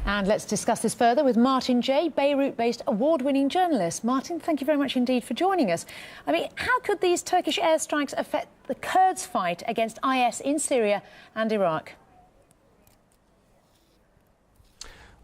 And let's discuss this further with Martin J, Beirut-based award-winning journalist. Martin, thank you very much indeed for joining us. I mean, how could these Turkish airstrikes affect the Kurds' fight against IS in Syria and Iraq?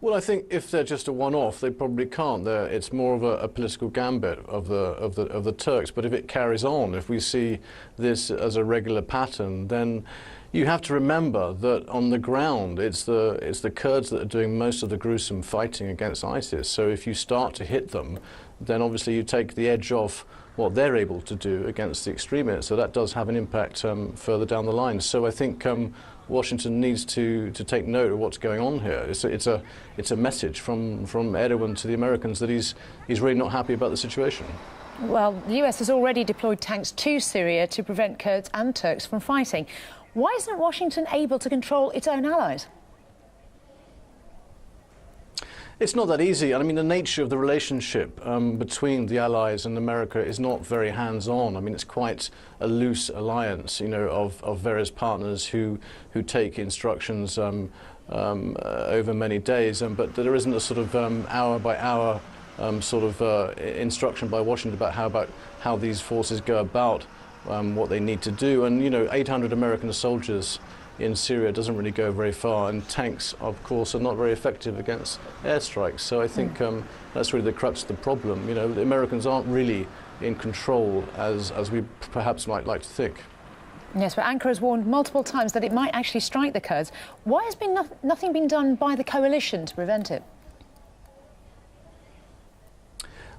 Well, I think if they're just a one-off, they probably can't. It's more of a political gambit of the Turks. But if it carries on, if we see this as a regular pattern, then you have to remember that on the ground, it's the Kurds that are doing most of the gruesome fighting against ISIS. So if you start to hit them, then obviously you take the edge off what they're able to do against the extremists. So that does have an impact further down the line. So I think Washington needs to take note of what's going on here. It's a message from Erdogan to the Americans that he's really not happy about the situation. Well, the US has already deployed tanks to Syria to prevent Kurds and Turks from fighting. Why isn't Washington able to control its own allies? It's not that easy. I mean, the nature of the relationship between the Allies and America is not very hands-on. I mean, it's quite a loose alliance, you know, of various partners who take instructions over many days. But there isn't a sort of hour-by-hour instruction by Washington about how these forces go about what they need to do. And, you know, 800 American soldiers in Syria doesn't really go very far, and tanks, of course, are not very effective against airstrikes. So I think that's really the crux of the problem. You know, the Americans aren't really in control as we perhaps might like to think. Yes, but Ankara has warned multiple times that it might actually strike the Kurds. Why has nothing been done by the coalition to prevent it?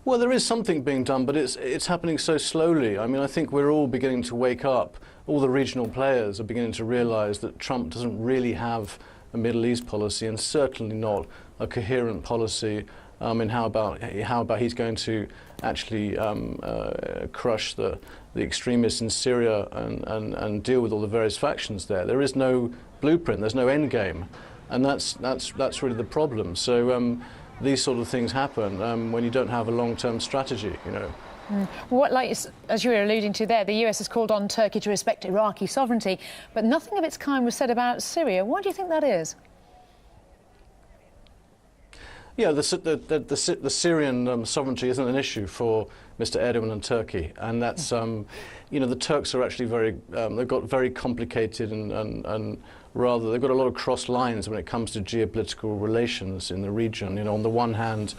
Well, there is something being done, but it's happening so slowly. I mean, I think we're all beginning to wake up. All the regional players are beginning to realize that Trump doesn't really have a Middle East policy, and certainly not a coherent policy in how about he's going to actually crush the extremists in Syria and deal with all the various factions there. There is no blueprint. There's no end game, and that's really the problem. So these sort of things happen when you don't have a long-term strategy, you know. What, as you were alluding to there, the US has called on Turkey to respect Iraqi sovereignty, but nothing of its kind was said about Syria. Why do you think that is? Yeah, the Syrian sovereignty isn't an issue for Mr. Erdogan and Turkey, and that's you know, the Turks are actually they've got very complicated and rather they've got a lot of cross lines when it comes to geopolitical relations in the region. You know, on the one hand,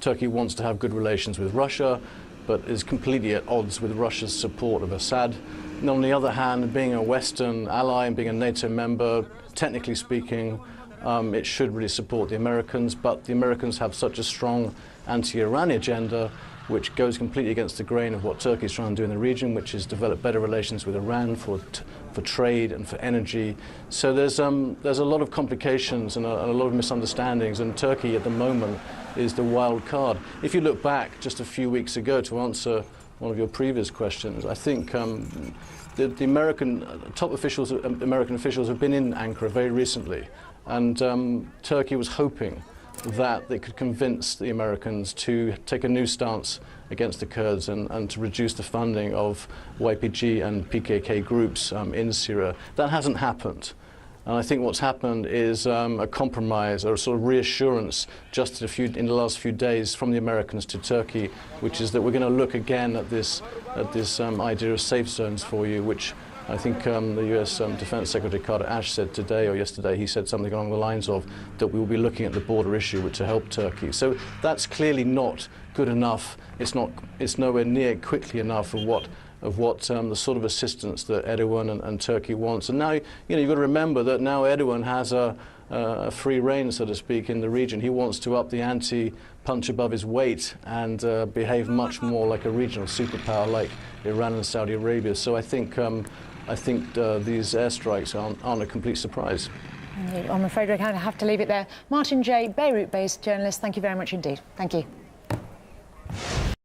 Turkey wants to have good relations with Russia, but is completely at odds with Russia's support of Assad. And on the other hand, being a Western ally and being a NATO member, technically speaking, it should really support the Americans, but the Americans have such a strong anti-Iran agenda, which goes completely against the grain of what Turkey is trying to do in the region, which is develop better relations with Iran for trade and for energy. So there's a lot of complications and a lot of misunderstandings, and Turkey at the moment is the wild card. If you look back just a few weeks ago, to answer one of your previous questions, I think the American top officials, American officials, have been in Ankara very recently, and Turkey was hoping that they could convince the Americans to take a new stance against the Kurds and to reduce the funding of YPG and PKK groups in Syria. That hasn't happened. And I think what's happened is a compromise or a sort of reassurance just in the last few days from the Americans to Turkey, which is that we're going to look again at this idea of safe zones for you, which I think the US Defense Secretary Carter Ash said today or yesterday. He said something along the lines of that we will be looking at the border issue to help Turkey. So that's clearly not good enough. It's nowhere near quickly enough of what the sort of assistance that Erdogan and Turkey wants. And now, you know, you've got to remember that now Erdogan has a free rein, so to speak, in the region. He wants to up the ante, punch above his weight, and behave much more like a regional superpower like Iran and Saudi Arabia. So I think these airstrikes aren't a complete surprise. I'm afraid we're going to have to leave it there. Martin J, Beirut-based journalist, thank you very much indeed. Thank you.